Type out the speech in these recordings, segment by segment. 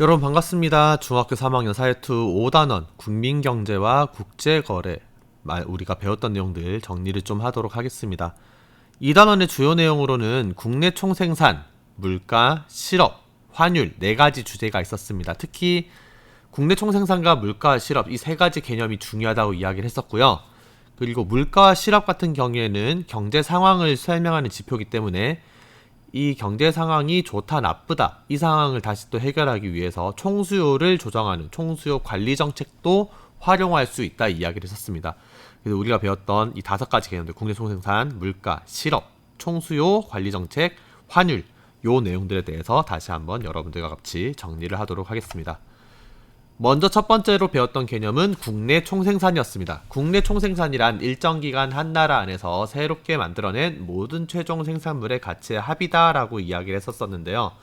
여러분 반갑습니다. 중학교 3학년 사회투 5단원 국민경제와 국제거래 우리가 배웠던 내용들 정리를 좀 하도록 하겠습니다. 2단원의 주요 내용으로는 국내 총생산, 물가, 실업, 환율 4가지 주제가 있었습니다. 특히 국내 총생산과 물가, 실업 이 3가지 개념이 중요하다고 이야기를 했었고요. 그리고 물가와 실업 같은 경우에는 경제 상황을 설명하는 지표이기 때문에 이 경제 상황이 좋다 나쁘다 이 상황을 다시 또 해결하기 위해서 총수요를 조정하는 총수요 관리 정책도 활용할 수 있다 이야기를 했었습니다. 그래서 우리가 배웠던 이 5가지 개념들 국내 총생산, 물가, 실업, 총수요 관리 정책, 환율 요 내용들에 대해서 다시 한번 여러분들과 같이 정리를 하도록 하겠습니다. 먼저 첫 번째로 배웠던 개념은 국내 총생산이었습니다. 국내 총생산이란 일정 기간 한 나라 안에서 새롭게 만들어낸 모든 최종 생산물의 가치의 합이다라고 이야기를 했었는데요.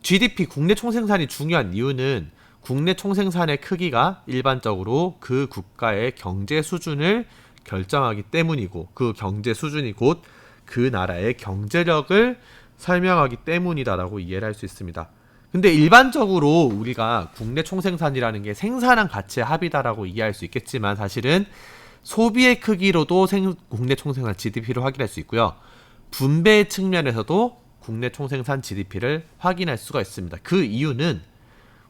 GDP, 국내 총생산이 중요한 이유는 국내 총생산의 크기가 일반적으로 그 국가의 경제 수준을 결정하기 때문이고 그 경제 수준이 곧 그 나라의 경제력을 설명하기 때문이다라고 이해를 할 수 있습니다. 근데 일반적으로 우리가 국내 총생산이라는 게 생산한 가치의 합이다라고 이해할 수 있겠지만 사실은 소비의 크기로도 국내 총생산 GDP를 확인할 수 있고요. 분배의 측면에서도 국내 총생산 GDP를 확인할 수가 있습니다. 그 이유는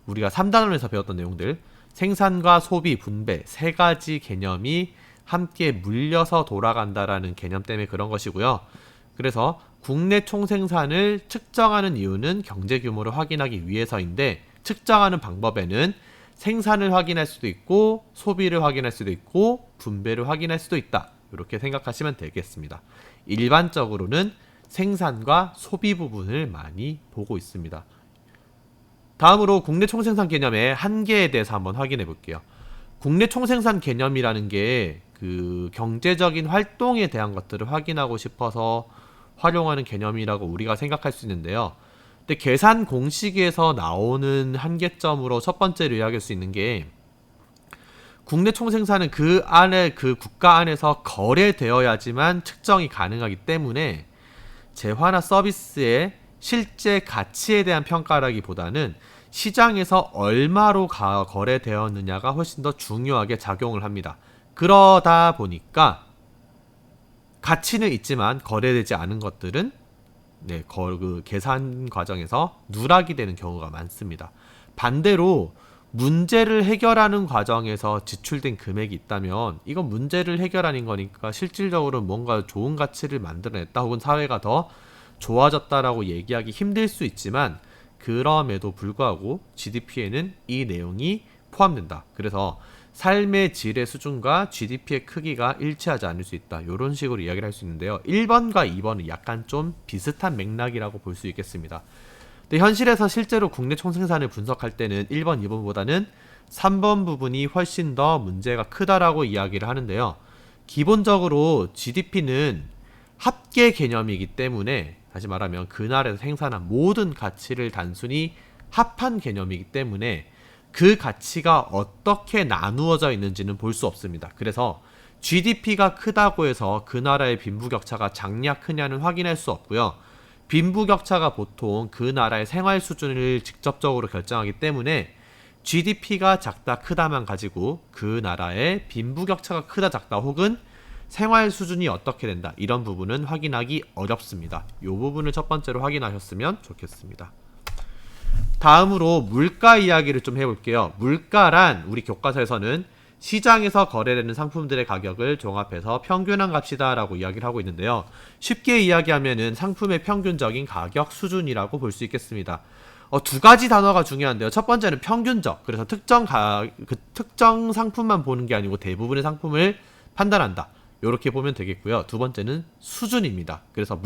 우리가 3단원에서 배웠던 내용들 생산과 소비, 분배 3가지 개념이 함께 물려서 돌아간다라는 개념 때문에 그런 것이고요. 그래서 국내 총생산을 측정하는 이유는 경제 규모를 확인하기 위해서인데 측정하는 방법에는 생산을 확인할 수도 있고 소비를 확인할 수도 있고 분배를 확인할 수도 있다. 이렇게 생각하시면 되겠습니다. 일반적으로는 생산과 소비 부분을 많이 보고 있습니다. 다음으로 국내 총생산 개념의 한계에 대해서 한번 확인해 볼게요. 국내 총생산 개념이라는 게 그 경제적인 활동에 대한 것들을 확인하고 싶어서 활용하는 개념이라고 우리가 생각할 수 있는데요. 근데 계산 공식에서 나오는 한계점으로 첫 번째로 이야기할 수 있는 게 국내 총생산은 그 안에 그 국가 안에서 거래되어야지만 측정이 가능하기 때문에 재화나 서비스의 실제 가치에 대한 평가라기보다는 시장에서 얼마로 거래되었느냐가 훨씬 더 중요하게 작용을 합니다. 그러다 보니까 가치는 있지만 거래되지 않은 것들은 그 계산 과정에서 누락이 되는 경우가 많습니다. 반대로 문제를 해결하는 과정에서 지출된 금액이 있다면 이건 문제를 해결하는 거니까 실질적으로 뭔가 좋은 가치를 만들어냈다 혹은 사회가 더 좋아졌다라고 얘기하기 힘들 수 있지만 그럼에도 불구하고 GDP에는 이 내용이 포함된다. 그래서 삶의 질의 수준과 GDP의 크기가 일치하지 않을 수 있다. 이런 식으로 이야기를 할 수 있는데요. 1번과 2번은 약간 좀 비슷한 맥락이라고 볼 수 있겠습니다. 근데 현실에서 실제로 국내 총생산을 분석할 때는 1번, 2번보다는 3번 부분이 훨씬 더 문제가 크다라고 이야기를 하는데요. 기본적으로 GDP는 합계 개념이기 때문에 다시 말하면 그 나라에서 생산한 모든 가치를 단순히 합한 개념이기 때문에 그 가치가 어떻게 나누어져 있는지는 볼 수 없습니다. 그래서 GDP가 크다고 해서 그 나라의 빈부격차가 작냐 크냐는 확인할 수 없고요. 빈부격차가 보통 그 나라의 생활 수준을 직접적으로 결정하기 때문에 GDP가 작다 크다만 가지고 그 나라의 빈부격차가 크다 작다 혹은 생활 수준이 어떻게 된다 이런 부분은 확인하기 어렵습니다. 이 부분을 첫 번째로 확인하셨으면 좋겠습니다. 다음으로 물가 이야기를 좀 해볼게요. 물가란 우리 교과서에서는 시장에서 거래되는 상품들의 가격을 종합해서 평균한 값이다 라고 이야기를 하고 있는데요. 쉽게 이야기하면은 상품의 평균적인 가격 수준이라고 볼 수 있겠습니다. 2가지 단어가 중요한데요. 첫 번째는 평균적. 그래서 특정 상품만 보는 게 아니고 대부분의 상품을 판단한다. 이렇게 보면 되겠고요. 두 번째는 수준입니다. 그래서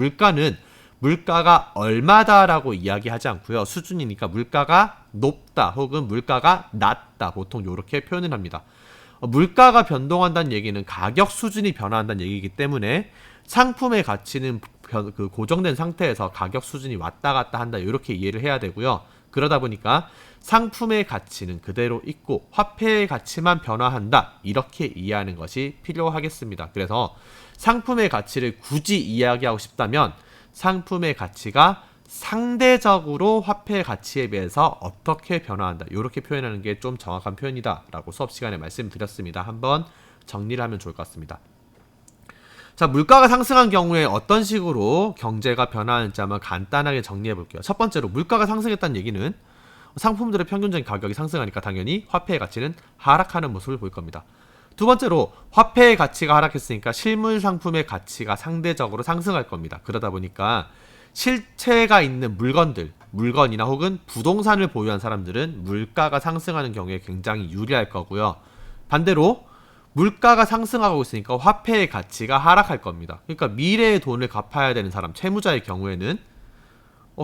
물가가 얼마다라고 이야기하지 않고요. 수준이니까 물가가 높다 혹은 물가가 낮다 보통 이렇게 표현을 합니다. 물가가 변동한다는 얘기는 가격 수준이 변화한다는 얘기이기 때문에 상품의 가치는 고정된 상태에서 가격 수준이 왔다 갔다 한다 이렇게 이해를 해야 되고요. 그러다 보니까 상품의 가치는 그대로 있고 화폐의 가치만 변화한다 이렇게 이해하는 것이 필요하겠습니다. 그래서 상품의 가치를 굳이 이야기하고 싶다면 상품의 가치가 상대적으로 화폐의 가치에 비해서 어떻게 변화한다. 이렇게 표현하는 게 좀 정확한 표현이다 라고 수업 시간에 말씀드렸습니다. 한번 정리를 하면 좋을 것 같습니다. 자, 물가가 상승한 경우에 어떤 식으로 경제가 변화하는지 한번 간단하게 정리해 볼게요. 첫 번째로 물가가 상승했다는 얘기는 상품들의 평균적인 가격이 상승하니까 당연히 화폐의 가치는 하락하는 모습을 보일 겁니다. 두 번째로 화폐의 가치가 하락했으니까 실물 상품의 가치가 상대적으로 상승할 겁니다. 그러다 보니까 실체가 있는 물건이나 혹은 부동산을 보유한 사람들은 물가가 상승하는 경우에 굉장히 유리할 거고요. 반대로 물가가 상승하고 있으니까 화폐의 가치가 하락할 겁니다. 그러니까 미래의 돈을 갚아야 되는 사람, 채무자의 경우에는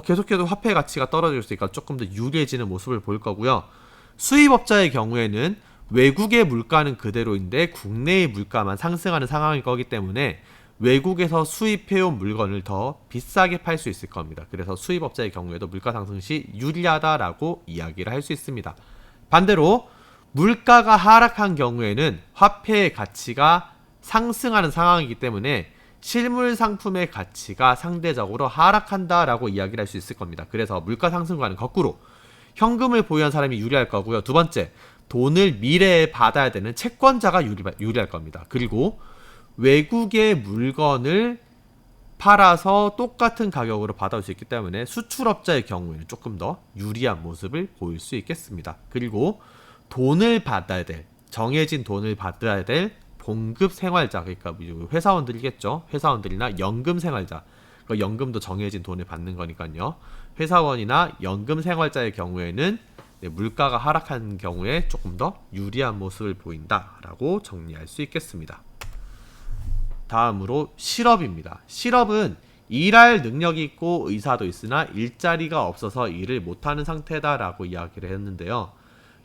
계속해서 화폐의 가치가 떨어질 수 있으니까 조금 더 유리해지는 모습을 볼 거고요. 수입업자의 경우에는 외국의 물가는 그대로인데 국내의 물가만 상승하는 상황일 거기 때문에 외국에서 수입해온 물건을 더 비싸게 팔 수 있을 겁니다. 그래서 수입업자의 경우에도 물가 상승 시 유리하다라고 이야기를 할 수 있습니다. 반대로 물가가 하락한 경우에는 화폐의 가치가 상승하는 상황이기 때문에 실물 상품의 가치가 상대적으로 하락한다라고 이야기를 할 수 있을 겁니다. 그래서 물가 상승과는 거꾸로 현금을 보유한 사람이 유리할 거고요. 두 번째, 돈을 미래에 받아야 되는 채권자가 유리할 겁니다. 그리고 외국의 물건을 팔아서 똑같은 가격으로 받아올 수 있기 때문에 수출업자의 경우에는 조금 더 유리한 모습을 보일 수 있겠습니다. 그리고 돈을 받아야 될, 정해진 돈을 받아야 될 봉급 생활자, 그러니까 회사원들이겠죠. 회사원들이나 연금 생활자, 그러니까 연금도 정해진 돈을 받는 거니까요. 회사원이나 연금 생활자의 경우에는 물가가 하락한 경우에 조금 더 유리한 모습을 보인다라고 정리할 수 있겠습니다. 다음으로 실업입니다. 실업은 일할 능력이 있고 의사도 있으나 일자리가 없어서 일을 못하는 상태다라고 이야기를 했는데요.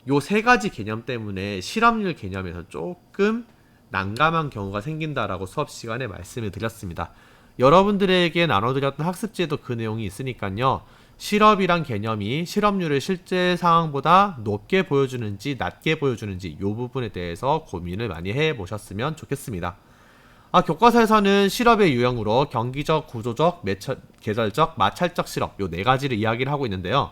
요 세 가지 개념 때문에 실업률 개념에서 조금 난감한 경우가 생긴다라고 수업 시간에 말씀을 드렸습니다. 여러분들에게 나눠드렸던 학습지에도 그 내용이 있으니까요. 실업이란 개념이 실업률을 실제 상황보다 높게 보여주는지 낮게 보여주는지 이 부분에 대해서 고민을 많이 해보셨으면 좋겠습니다. 교과서에서는 실업의 유형으로 경기적, 구조적, 계절적, 마찰적 실업 요 네 가지를 이야기를 하고 있는데요.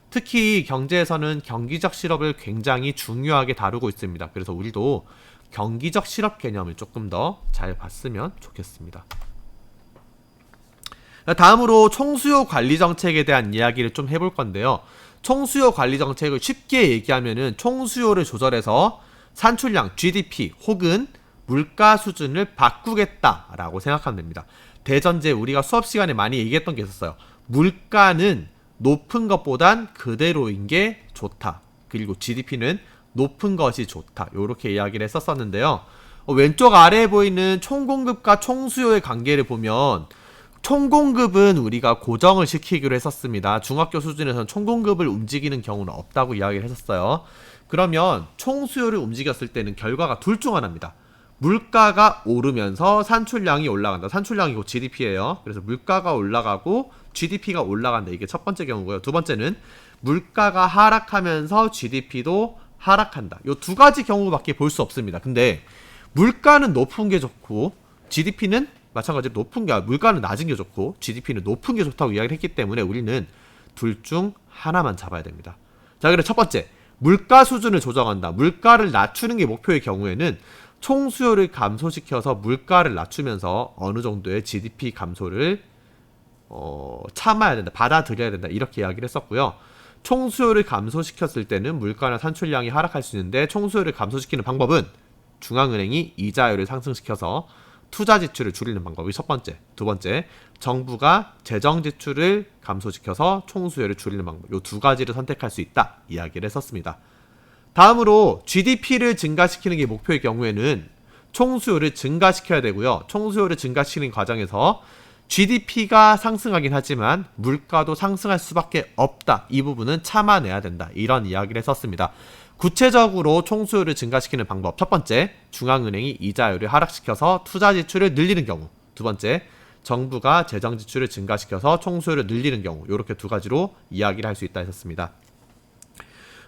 특히 경제에서는 경기적 실업을 굉장히 중요하게 다루고 있습니다. 그래서 우리도 경기적 실업 개념을 조금 더 잘 봤으면 좋겠습니다. 다음으로 총수요 관리 정책에 대한 이야기를 좀 해볼 건데요. 총수요 관리 정책을 쉽게 얘기하면은 총수요를 조절해서 산출량, GDP 혹은 물가 수준을 바꾸겠다라고 생각하면 됩니다. 대전제 우리가 수업 시간에 많이 얘기했던 게 있었어요. 물가는 높은 것보단 그대로인 게 좋다. 그리고 GDP는 높은 것이 좋다. 이렇게 이야기를 했었는데요. 왼쪽 아래에 보이는 총공급과 총수요의 관계를 보면 총공급은 우리가 고정을 시키기로 했었습니다. 중학교 수준에서는 총공급을 움직이는 경우는 없다고 이야기를 했었어요. 그러면 총수요를 움직였을 때는 결과가 둘 중 하나입니다. 물가가 오르면서 산출량이 올라간다. 산출량이 곧 GDP예요. 그래서 물가가 올라가고 GDP가 올라간다. 이게 첫 번째 경우고요. 두 번째는 물가가 하락하면서 GDP도 하락한다. 이 두 가지 경우밖에 볼 수 없습니다. 근데 물가는 높은 게 좋고 GDP는 마찬가지로 물가는 낮은 게 좋고 GDP는 높은 게 좋다고 이야기를 했기 때문에 우리는 둘 중 하나만 잡아야 됩니다. 자, 그래 첫 번째, 물가 수준을 조정한다. 물가를 낮추는 게 목표의 경우에는 총수요를 감소시켜서 물가를 낮추면서 어느 정도의 GDP 감소를 참아야 된다. 받아들여야 된다. 이렇게 이야기를 했었고요. 총수요를 감소시켰을 때는 물가나 산출량이 하락할 수 있는데 총수요를 감소시키는 방법은 중앙은행이 이자율을 상승시켜서 투자 지출을 줄이는 방법이 첫 번째. 두 번째, 정부가 재정 지출을 감소시켜서 총수요를 줄이는 방법. 이 두 가지를 선택할 수 있다. 이야기를 했었습니다. 다음으로 GDP를 증가시키는 게 목표의 경우에는 총수요를 증가시켜야 되고요. 총수요를 증가시키는 과정에서 GDP가 상승하긴 하지만 물가도 상승할 수밖에 없다. 이 부분은 참아내야 된다. 이런 이야기를 했었습니다. 구체적으로 총수요를 증가시키는 방법. 첫 번째, 중앙은행이 이자율을 하락시켜서 투자 지출을 늘리는 경우. 두 번째, 정부가 재정 지출을 증가시켜서 총수요를 늘리는 경우. 이렇게 두 가지로 이야기를 할 수 있다 했었습니다.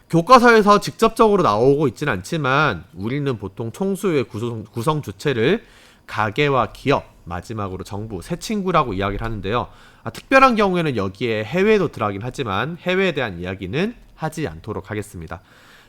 교과서에서 직접적으로 나오고 있지는 않지만 우리는 보통 총수요의 구성 주체를 가계와 기업, 마지막으로 정부, 세 친구라고 이야기를 하는데요. 특별한 경우에는 여기에 해외도 들어가긴 하지만 해외에 대한 이야기는 하지 않도록 하겠습니다.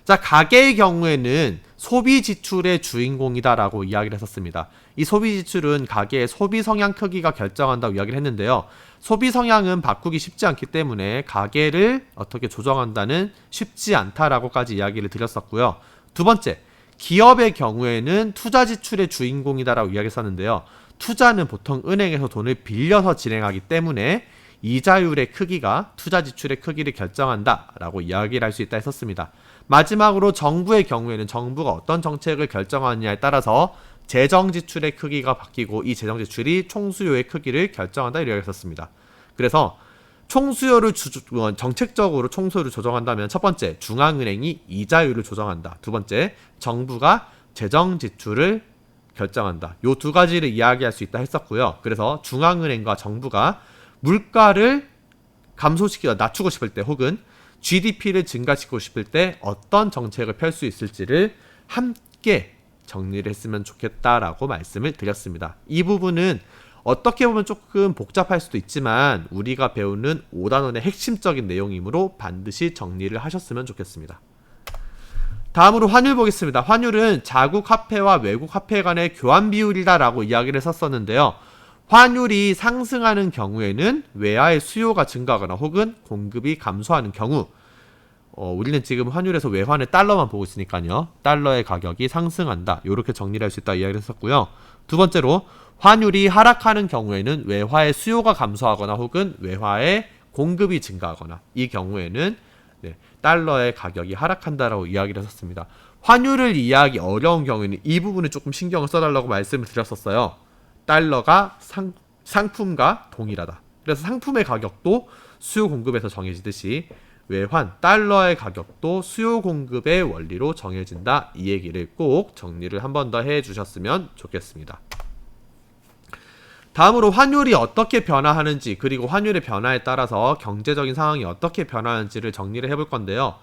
자, 가계의 경우에는 소비 지출의 주인공이다라고 이야기를 했었습니다. 이 소비 지출은 가계의 소비 성향 크기가 결정한다고 이야기를 했는데요. 소비 성향은 바꾸기 쉽지 않기 때문에 가계를 어떻게 조정한다는 쉽지 않다라고까지 이야기를 드렸었고요. 두 번째, 기업의 경우에는 투자 지출의 주인공이다라고 이야기했었는데요. 투자는 보통 은행에서 돈을 빌려서 진행하기 때문에 이자율의 크기가 투자 지출의 크기를 결정한다라고 이야기를 할 수 있다 했었습니다. 마지막으로 정부의 경우에는 정부가 어떤 정책을 결정하느냐에 따라서 재정 지출의 크기가 바뀌고 이 재정 지출이 총수요의 크기를 결정한다 이렇게 했었습니다. 그래서 총수요를 정책적으로 총수요를 조정한다면 첫 번째, 중앙은행이 이자율을 조정한다. 두 번째, 정부가 재정 지출을 결정한다. 요 두 가지를 이야기할 수 있다 했었고요. 그래서 중앙은행과 정부가 물가를 낮추고 싶을 때 혹은 GDP를 증가시키고 싶을 때 어떤 정책을 펼 수 있을지를 함께 정리를 했으면 좋겠다라고 말씀을 드렸습니다. 이 부분은 어떻게 보면 조금 복잡할 수도 있지만 우리가 배우는 5단원의 핵심적인 내용이므로 반드시 정리를 하셨으면 좋겠습니다. 다음으로 환율 보겠습니다. 환율은 자국 화폐와 외국 화폐 간의 교환 비율이다라고 이야기를 했었는데요. 환율이 상승하는 경우에는 외화의 수요가 증가하거나 혹은 공급이 감소하는 경우, 우리는 지금 환율에서 외환의 달러만 보고 있으니까요. 달러의 가격이 상승한다. 이렇게 정리를 할 수 있다 이야기를 했었고요. 두 번째로 환율이 하락하는 경우에는 외화의 수요가 감소하거나 혹은 외화의 공급이 증가하거나 이 경우에는 달러의 가격이 하락한다라고 이야기를 했었습니다. 환율을 이해하기 어려운 경우에는 이 부분을 조금 신경을 써달라고 말씀을 드렸었어요. 달러가 상품과 동일하다. 그래서 상품의 가격도 수요 공급에서 정해지듯이 외환, 달러의 가격도 수요 공급의 원리로 정해진다. 이 얘기를 꼭 정리를 한 번 더 해주셨으면 좋겠습니다. 다음으로 환율이 어떻게 변화하는지 그리고 환율의 변화에 따라서 경제적인 상황이 어떻게 변화하는지를 정리를 해볼 건데요.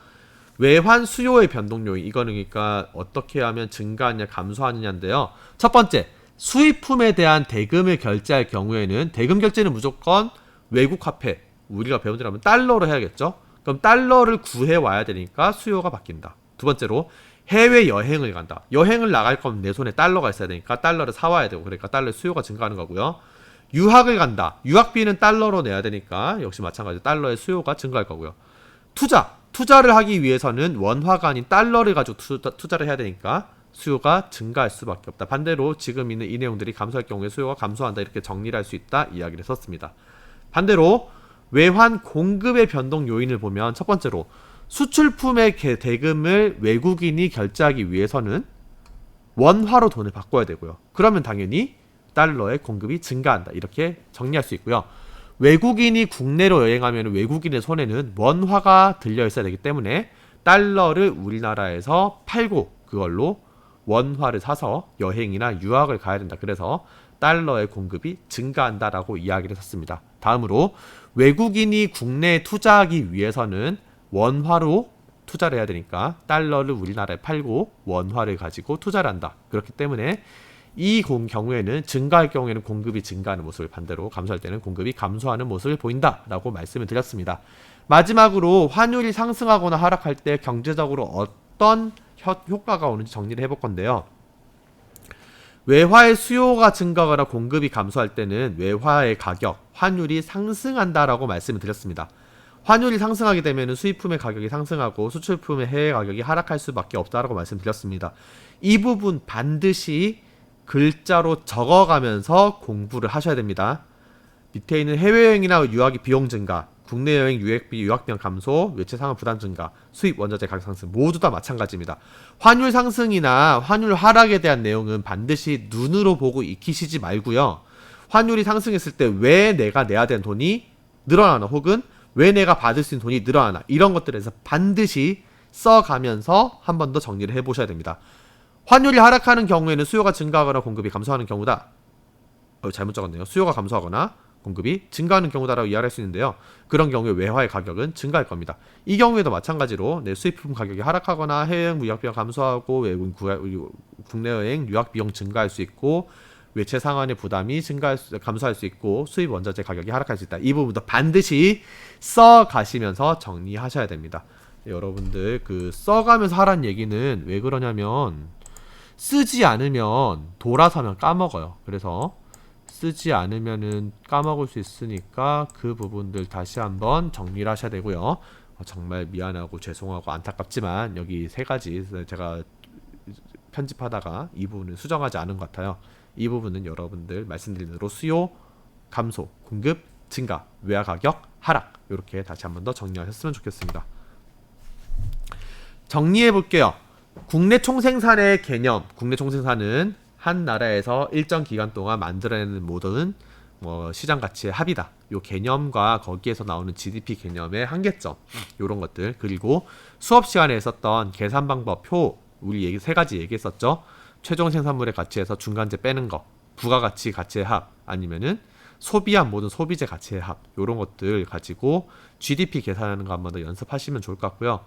외환 수요의 변동 요인, 이거는 그러니까 어떻게 하면 증가하느냐 감소하느냐인데요. 첫 번째, 수입품에 대한 대금을 결제할 경우에는 대금 결제는 무조건 외국 화폐, 우리가 배운 대로 하면 달러로 해야겠죠. 그럼 달러를 구해 와야 되니까 수요가 바뀐다. 두 번째로 해외 여행을 간다. 여행을 나갈 거면 내 손에 달러가 있어야 되니까 달러를 사와야 되고 그러니까 달러의 수요가 증가하는 거고요. 유학을 간다. 유학비는 달러로 내야 되니까 역시 마찬가지로 달러의 수요가 증가할 거고요. 투자를 하기 위해서는 원화가 아닌 달러를 가지고 투자를 해야 되니까 수요가 증가할 수밖에 없다. 반대로 지금 있는 이 내용들이 감소할 경우에 수요가 감소한다. 이렇게 정리를 할 수 있다. 이야기를 했었습니다. 반대로 외환 공급의 변동 요인을 보면 첫 번째로 수출품의 대금을 외국인이 결제하기 위해서는 원화로 돈을 바꿔야 되고요. 그러면 당연히 달러의 공급이 증가한다. 이렇게 정리할 수 있고요. 외국인이 국내로 여행하면 외국인의 손에는 원화가 들려 있어야 되기 때문에 달러를 우리나라에서 팔고 그걸로 원화를 사서 여행이나 유학을 가야 된다. 그래서 달러의 공급이 증가한다라고 이야기를 했습니다. 다음으로 외국인이 국내에 투자하기 위해서는 원화로 투자를 해야 되니까 달러를 우리나라에 팔고 원화를 가지고 투자를 한다. 그렇기 때문에 이 경우에는 증가할 경우에는 공급이 증가하는 모습을 반대로 감소할 때는 공급이 감소하는 모습을 보인다라고 말씀을 드렸습니다. 마지막으로 환율이 상승하거나 하락할 때 경제적으로 어떤 효과가 오는지 정리를 해볼 건데요. 외화의 수요가 증가하거나 공급이 감소할 때는 외화의 가격, 환율이 상승한다라고 말씀을 드렸습니다. 환율이 상승하게 되면 수입품의 가격이 상승하고 수출품의 해외 가격이 하락할 수밖에 없다라고 말씀드렸습니다. 이 부분 반드시 글자로 적어가면서 공부를 하셔야 됩니다. 밑에 있는 해외여행이나 유학의 비용 증가, 국내 여행 유학비용 감소, 외채 상환 부담 증가, 수입 원자재 가격 상승 모두 다 마찬가지입니다. 환율 상승이나 환율 하락에 대한 내용은 반드시 눈으로 보고 익히시지 말고요. 환율이 상승했을 때 왜 내가 내야 되는 돈이 늘어나나 혹은 왜 내가 받을 수 있는 돈이 늘어나나 이런 것들에서 반드시 써가면서 한 번 더 정리를 해보셔야 됩니다. 환율이 하락하는 경우에는 수요가 증가하거나 공급이 감소하는 경우다. 잘못 적었네요. 수요가 감소하거나 공급이 증가하는 경우다라고 이해할 수 있는데요. 그런 경우에 외화의 가격은 증가할 겁니다. 이 경우에도 마찬가지로 수입품 가격이 하락하거나 해외여행 무역비용 감소하고 국내 여행 유학 비용 증가할 수 있고 외채 상환의 부담이 감소할 수 있고 수입 원자재 가격이 하락할 수 있다. 이 부분도 반드시 써 가시면서 정리하셔야 됩니다. 여러분들 그 써가면서 하라는 얘기는 왜 그러냐면 쓰지 않으면 돌아서면 까먹어요. 그래서 쓰지 않으면은 까먹을 수 있으니까 그 부분들 다시 한번 정리를 하셔야 되고요. 정말 미안하고 죄송하고 안타깝지만 여기 세 가지 제가 편집하다가 이 부분을 수정하지 않은 것 같아요. 이 부분은 여러분들 말씀드린 대로 수요 감소, 공급 증가, 외화 가격 하락 이렇게 다시 한번 더 정리하셨으면 좋겠습니다. 정리해 볼게요. 국내 총생산의 개념, 국내 총생산은 한 나라에서 일정 기간 동안 만들어내는 모든 시장 가치의 합이다. 요 개념과 거기에서 나오는 GDP 개념의 한계점, 요런 것들. 그리고 수업 시간에 있었던 계산 방법 표, 우리 세 가지 얘기했었죠. 최종 생산물의 가치에서 중간재 빼는 거, 부가가치 가치의 합, 아니면은 소비한 모든 소비재 가치의 합, 요런 것들 가지고 GDP 계산하는 거 한번 더 연습하시면 좋을 것 같고요.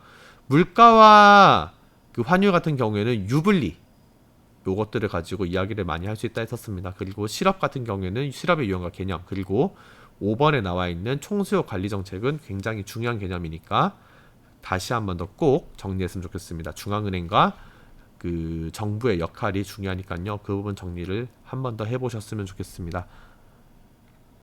물가와 그 환율 같은 경우에는 유불리, 요것들을 가지고 이야기를 많이 할 수 있다 했었습니다. 그리고 실업 같은 경우에는 실업의 유형과 개념, 그리고 5번에 나와 있는 총수요 관리 정책은 굉장히 중요한 개념이니까 다시 한번 더 꼭 정리했으면 좋겠습니다. 중앙은행과 그 정부의 역할이 중요하니까요. 그 부분 정리를 한번 더 해보셨으면 좋겠습니다.